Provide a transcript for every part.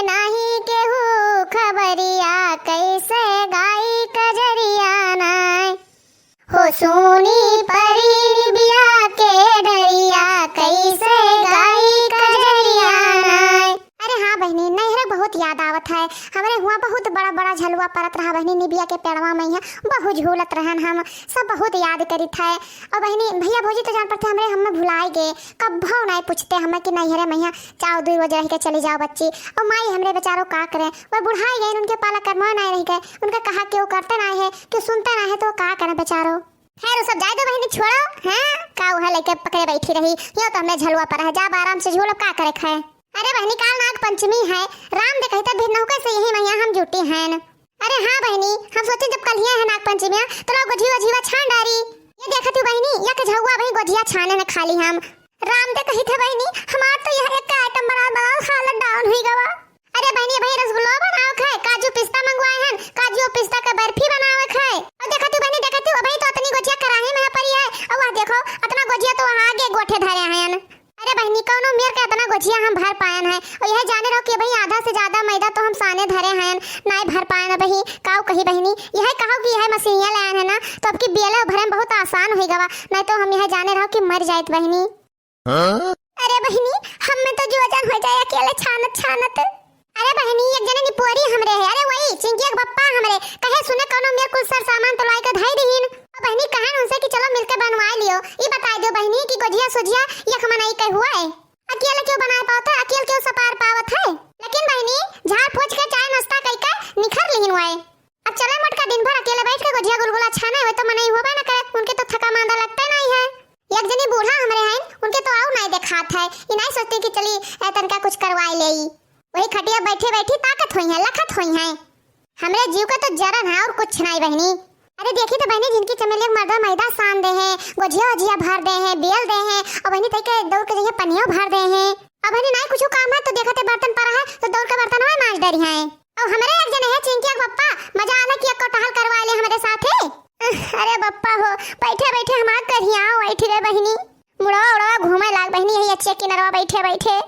नाही केहू खबरिया कैसे गाई कजरिया नाय हो सोनी परी निबिया के डरिया कैसे गाई कजरिया नाय। अरे हाँ बहनी नैहर बहुत याद आवत है। हमारे हुआ बहुत बड़ा बड़ा झलुआ परत रहा बहनी निबिया के पेड़वा में बहुत झूलत रहन हम सब बहुत याद करित है। और बहनी भैया भौजी तो जान पड़ते हमरे हम भुलाए गए कब्भो नहीं पूछते हमें कि नैहरे मैया चाव 2 बजे रह के चली जाओ बच्ची। और माई हमरे बेचारों का करे वो बुढ़ाई गए उनके पाला कर्मा नहीं रह गए उनका कहा कि वो करते नहीं है कि सुनते नहीं है तो का करे बेचारों। खैर सब जाए दो बहनी छोड़ो हैं का वह लेके पकड़े बैठी रही यो तो हमने झलुआ पर है जा आराम से झूलो का करे खाए। अरे बहनी काल नाग पंचमी है राम दे कहते भिन्न होकर से यही मैया हम जुटी हैं। अरे हाँ बहनी हम सोचे जब कल है नाग पंचमी तो लोग गोझीवा झीवा छान डारी ये देखा तू बहनी या के झहुआ भाई गोझिया छाने में खाली हम राम दे कही थे बहनी हमार तो यह एक आइटम बनाओ हालत डाउन हुई गवा। अरे बहनी भाई रसगुल्ला बनाओ खाए काजू पिस्ता मंगवाए हैं काजू और पिस्ता का बर्फी बनाओ खाए। और देखा तू बहनी देखा तू भाई तो इतनी गोझिया कराही में पड़ी है और वह देखो इतना गोझिया तो आगे गोठे धरे हैं। अरे बहनी कौनो मेर के इतना गोझिया हम भर पायन है और यह जाने रहो कि भाई आधा से ज्यादा मैदा तो हम साने धरे हैं नहीं भर पायन बही काऊ कही बहनी यह कहो कि यह मशीनिया ले आए है ना तो अब की बेला भरे में बहुत आसान हो गवा नहीं तो हम यह जाने रहो कि मर जाए बहनी। अरे बहनी हम में तो जो वजन हो जाए अकेले छानत छानत। अरे बहनी एक जने निपोरी हमरे है अरे वही चिंकिया के पप्पा हमरे कहे सुने कोनो मेरे कुल सर सामान तो लाई के धाई दीन और बहनी कहे उनसे कि चलो मिलकर बनवा लियो ये बता दो बहनी कि गोझिया सुझिया ये खमनाई कह हुआ है अकेले क्यों बना पाता है अकेले क्यों सपार पावत है। लेकिन बहनी झाड़ पोछ के चाय नाश्ता कई का निखर लिहिन हुआ है अब चले मटका दिन भर अकेले बैठ के गोझिया गुलगुला छाने हुए तो मनाई होबा ना करे उनके तो थका मांदा लगता नहीं है। एक जनी बूढ़ा हमरे हैं उनके तो आओ नहीं देखात है ये नहीं सोचते कि चली तनका कुछ करवाई ले वही खटिया बैठे बैठी ताकत हुई है लखत हुई है हमरे जीव का तो जरन है और कुछ नहीं बहनी। अरे देखी तो बहनी जिनकी चमेली मर्दा मैदा सान दे हैं गोझिया वझिया भर दे हैं बेल दे हैं और बहनी तई के दौड़ के जगह पनिया भर दे हैं अब बहनी नहीं कुछ काम है तो देखते बर्तन पड़ा है तो दौड़ के बर्तन में मांज डरी है। और हमारे एक जने है चिंकिया के पप्पा मजा आला कि एक टहल करवा ले हमारे साथ है। अरे बप्पा हो बैठे बैठे हमार करिया बैठी रे बहनी मुड़ा उड़ा घूमे लाग बहनी यही अच्छे किनारवा बैठे बैठे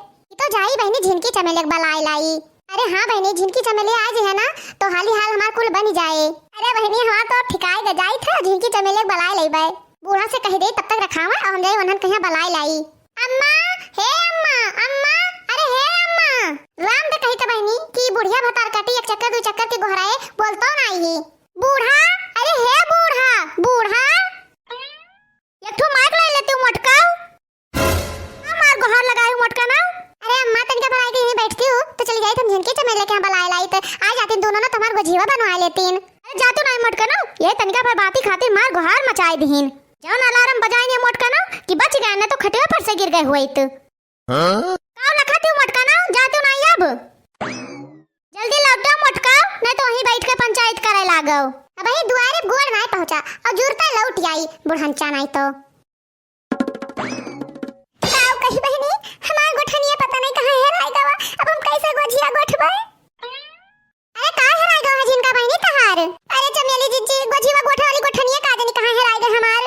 तो जाई बहनी झिनकी चमेली बलाई लाई। अरे हाँ बहनी झिनकी चमेली आज है ना तो हाली हाल हमार कुल बन जाए। अरे बहनी हमार तो ठिकाए ग जाई था झिनकी चमेली बलाई लाई बाय बूढ़ा से कह दे तब तक रखावा और हम जाई वनन कहीं बलाई लाई। अम्मा हे अम्मा अम्मा अरे हे अम्मा राम दे कही तो बहनी कि बुढ़िया भतार काटी एक चक्कर 2 चक्कर के गोहराए बोलतो नहीं बूढ़ा अरे हे बूढ़ा बूढ़ा एक ठो मार ले लेती हूं मटका मार गोहर लगाई हूं मटका ना। अरे अम्मा तनिका भलाई के यहीं बैठती हूँ तो चली जाई तुम झिनकी चमेली के बलाई लाई तो आ जाती दोनों ना तुम्हार गोझीवा बनवा लेतीन। अरे जातू नहीं मटका ना ये तनिका भर बाती खातिर मार गोहार मचाई दीन जौन अलार्म बजाएंगे मटका ना कि बच गए ना तो खटिया पर से गिर गए हुए तो काऊ ना खाती मटका ना जातू नहीं अब जल्दी लौट जाओ मटका नहीं तो वहीं बैठ के पंचायत करे लागो। अब ही दुआरे गोड़ नहीं पहुंचा और जुरता लौट आई बुढ़ंचा नहीं तो काऊ कही बहनी हमार गोठनिया पता नहीं कहां हेराई गवा अब हम कैसे गोझिया गोठबे। अरे का हेराई गवा जिनका बहनी तहार अरे चमेली जीजी गोझिया गोठे वाली गोठनिया का जानी कहां हेराई गए हमार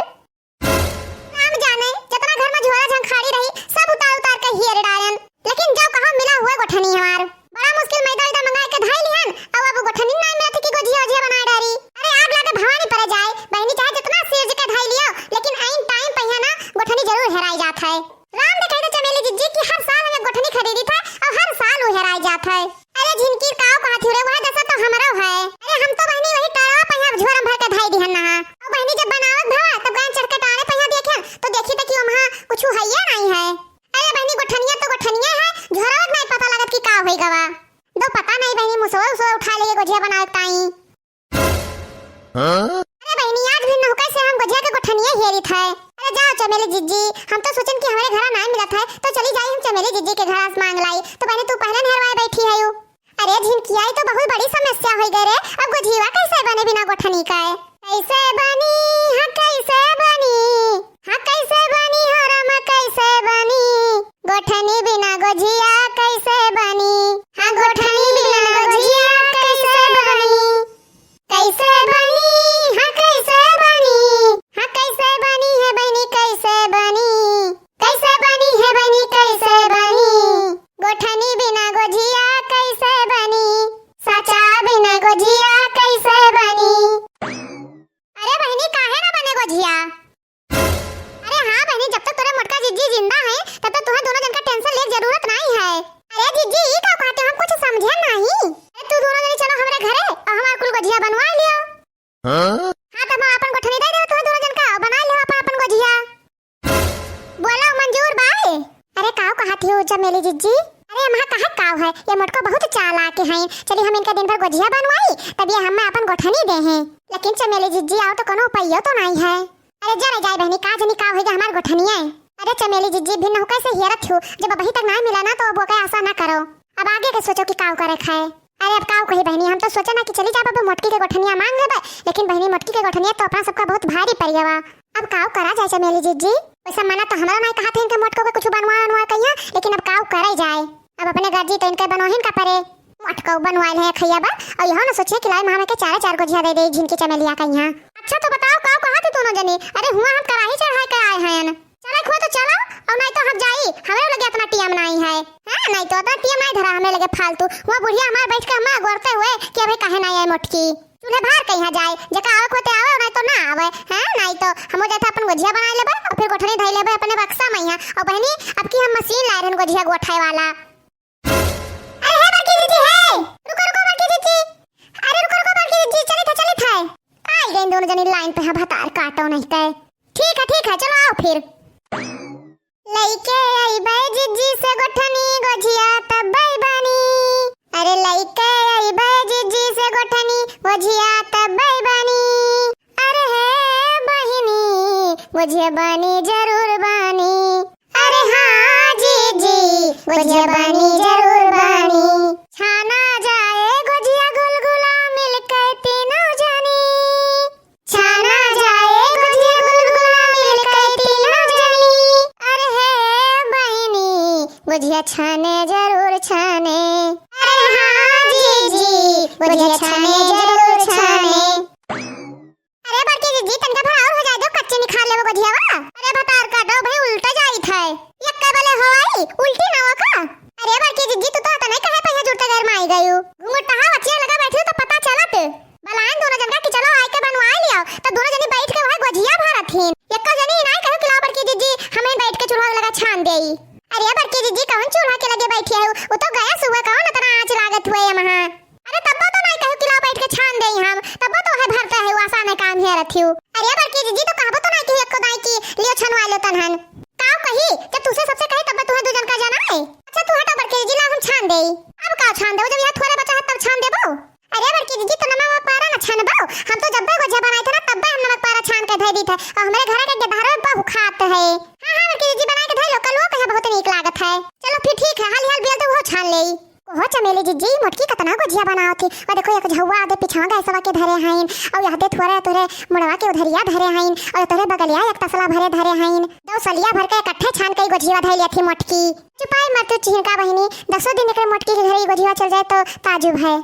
नाम जाने जितना घर में झोला झंखाड़ी रही सब उतार उतार के हेर डालन लेकिन जब कहां मिला हुआ गोठनी हमार बड़ा मुश्किल मैदा इधर मंगा के धाई लिहन अब गोठनी नहीं मिलत कि गोझिया गोझिया बना डारी। अरे आग लाके भवानी पर जाए बहनी चाहे जितना सेज के धाई लियो लेकिन आइन टाइम पे है ना गोठनी जरूर हेराई जात है। राम ने कहते चमेली जिज्जी कि हर साल हमें गोठनी खरीदी था और हर साल वो हेराई जात है। अरे जिनकी काव कहा थी रे वह जैसा तो हमारा है। अरे हम तो बहनी वही टाड़ा पहिया झोरम भर के धाई दिहन ना और बहनी जब बनावत भवा तब गान चढ़ के टाड़े पहिया देखे तो देखी त कि वहां कुछ है या नहीं है। अरे बहनी गोठनिया तो गोठनिया है झोरवत नहीं पता लगत कि का होई गवा दो पता नहीं बहनी मुसवा उसे उठा लिए गोझिया बनावत ताई। अरे बहनी आज भी नौका से हम गोझिया के गोठनिया हेरित है। अरे जाओ चमेली जिज्जी हम तो सोचन कि हमारे घर नहीं मिलत है तो चली जाई हम चमेली जिज्जी के घर मांग लाई तो बहनी तू पहले नहरवाए बैठी है। अरे झिनकिया तो बहुत बड़ी समस्या हो गई रे अब गोझिया कैसे बने बिना गोठनी का कैसे बनी हां कैसे बनी हां कैसे बनी हो राम कैसे बनी गोठनी बिना गोझिया कैसे बनी हां गोठनी बिना गोझिया कैसे बनी कैसे बनी हां कैसे बनी हां कैसे बनी है बहनी कैसे बनी है बहनी कैसे बनी गोठनी बिना गोझिया कैसे हाँ तो हम अपन गोठनी दे दे तो दोनों जन का बना ले अपन अपन गोजिया। बोलो मंजूर भाई। अरे काव कहत हो चमेली जिज्जी? अरे हमारा कहा काव है, ये मोटको बहुत चालाक है। चलिए हम इनका दिन भर गोजिया बनवाई तब ये हमें अपन गोठनी दे हैं। लेकिन चमेली जिज्जी आओ तो कोनो उपाय तो नहीं है। अरे जा जाए बहनी का जनी काव होगा हमार गोठनिया। अरे चमेली जिज्जी भिन्न हो कैसे हेरत हो, जब अभी तक ना मिला ना तो अब आशा ना करो। अब आगे के सोचो कि काव करे खाए। अरे अब काव कही बहनी, हम तो सोचा ना कि चली जा बाबा मोटकी के गोठनिया मांग लेबे, लेकिन बहनी मोटकी के गोठनिया तो अपना सबका बहुत भारी पड़ गया। अब काव करा जाए चमेली जिज्जी? वैसा मना तो हमारा नहीं कहा था इनके मोटको के कुछ बनवा कहिया, लेकिन अब काव करे जाए। अब अपने गर्जी तो इनके बनवाहिन का परे मोटको बनवाइल है खैया बा। और यहो ना सोचे कि लाई मामा के चार गोजिया दे दे झिनकी चमेलिया कहिया। अच्छा तो बताओ काव कहा थे दोनों जनी? अरे हुआ हम कराही चढ़ाई कर आए हैं। चला खो तो चलो, और नहीं तो हम जाई हमें लगे अपना टीएम नहीं है। हां नहीं तो अपना टीएम नहीं धरा हमें लगे फालतू। वो बुढ़िया हमार बैठ के हमें गोरते हुए कि अबे काहे नहीं है मोटकी चूल्हे बाहर कहीं जाए जका आवे खोते आवे नहीं तो ना आवे। हां नहीं तो हम जाते अपन गोजिया बना लेबे और फिर गोठनी धइ लेबे अपने बक्सा में। और बहनी अब की हम मशीन लाए रहन गोजिया गोठाए वाला। अरे है बड़की दीदी है, रुको रुको बड़की दीदी। अरे रुको रुको बड़की दीदी, चली था आई गई दोनों जनी लाइन पे। हतार काटो नहीं ते। ठीक है चलो आओ फिर। लइके आई बे जिज्जी से गोठनी गोजिया तब बनी। अरे लइके आई बे जिज्जी से गोठनी गोजिया तब बनी। अरे है बहिनी गोजिया बनी जरूर बनी। अरे हाँ जीजी गोजिया बनी जरूर बनी। छाना जाए गोजिया गुलगुला मिलकर तीनों जनी। छाना जाए गोजिया गुलगुला मिलकर तीनों जनी। अरे है बहिनी गोजिया छाने जरूर छाने। अरे हाँ जीजी गोजिया छाने जरूर छाने। अरे बड़की जीजी तनका भर और हो जाए दो कच्चे निकाल ले वो गोजियावा। अरे भतार काटो भाई उल्टा जाई था यक्का वाले हवाई उल्टी ना हो का। अरे बड़की जीजी तू तो नहीं कहे पे जुड़ते घर में आई गयो घुंघटा हा बच्चे लगा बैठी हो तो पता चलत बलान दोनों जन का कि चलो आके बनवा लियो। तो दोनों जनी बैठ के वहां गोजिया भरथिन। यक्का जनी नहीं कहो कि ला बड़की जीजी हमें बैठ के चूल्हा लगा छान देई। अरे बड़की जीजी कौन चूल्हा के लगे बैठी है वो तो गया सुबह कौन इतना आंच लागत हुए वहां। अरे तब तो नहीं कहो कि ला बैठ के छान देई हम तब तो है भरता है वो आसान काम है रथियो। अरे बड़की जीजी तो कहबो तो नहीं कि यक्को दाई की लियो छनवा लो तनहन काव कही जब तुसे सबसे कहे तब तू दो जन का जाना है। अच्छा तू हटा बड़की जीजी ला हम छान देई। अब का छान देबो जब यहां थोड़े बचा है तब छान देबो। अरे बड़की जीजी तो नमक पारा न छानबो। हम तो जब गोजिया बनाई थे ना तब हम नमक पारा छान के धई दी थे और हमारे घर के गधारो बहु खात है। हां बड़की जीजी बना के धई लो कल वो कहे बहुत नीक लागत है। चलो फिर ठीक है हाल हाल बिल तो वो छान लेई। ओहो चमेली जीजी मोटकी कतना गोजिया बनाओ थी। और देखो एक झौवा आदे पिछवा गैसवा के धरे हईन और यहदे थोड़े थोड़े मुड़वा के उधरिया धरे हईन और तोरे बगलिया एक तसला भरे धरे हईन। दो सलिया भर के इकट्ठे छान के गोजिया धई ली थी मोटकी। चुपाई मत तू चिहका बहिनी 10 दिन एकरे मोटकी के घरे गोजिया चल जाए तो ताजुब है।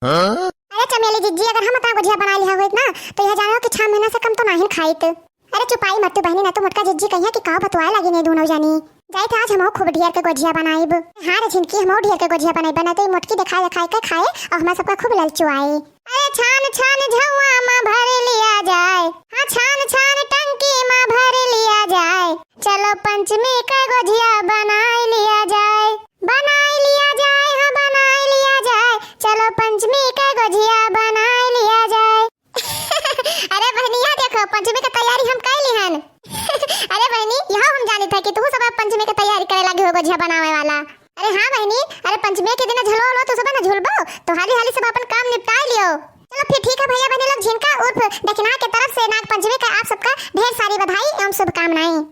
अरे चमेली जीजी अगर हम ता गोजिया बना लिया होइत ना तो यह जानो कि 6 महीना से कम तो नहीं खाइत। अरे चुपाई मत तू बहनी ना तो मोटका जीजी कहिया कि का बतवाए लगी ने दोनों जानी। जाई था आज हम खूब ढेर के गोजिया बनाईब। हां रे छिनकी हम ढेर के गोजिया बनाई बना तो मोटकी दिखाए के खाए और हमरा सबका खूब ललचुआई। अरे छान छान झौवा में भर लिया जाए। हां छान छान टंकी में भर लिया जाए। चलो पंचमी का गोजिया बनाई लिया जाए। बनाई लिया जाए हां बनाई लिया जाए। चलो पंचमी का गोजिया बनाई लिया जाए। अरे बहनिया देखो पंचमी की तैयारी हम कर ली हन। अरे बहनी यहाँ हम जानी था कि तू सब पंचमी की तैयारी करे लगी हो गोजिया बनावे वाला। अरे हाँ बहनी अरे पंचमी के दिन झुलो लो तो सब ना झुलबो तो हाली हाली सब अपन काम निपटा लियो। चलो फिर ठीक है भैया बहनी लोग झिनका उर्फ दक्षिणा के तरफ से नाग पंचमी का आप सबका ढेर सारी बधाई एवं शुभकामनाएं।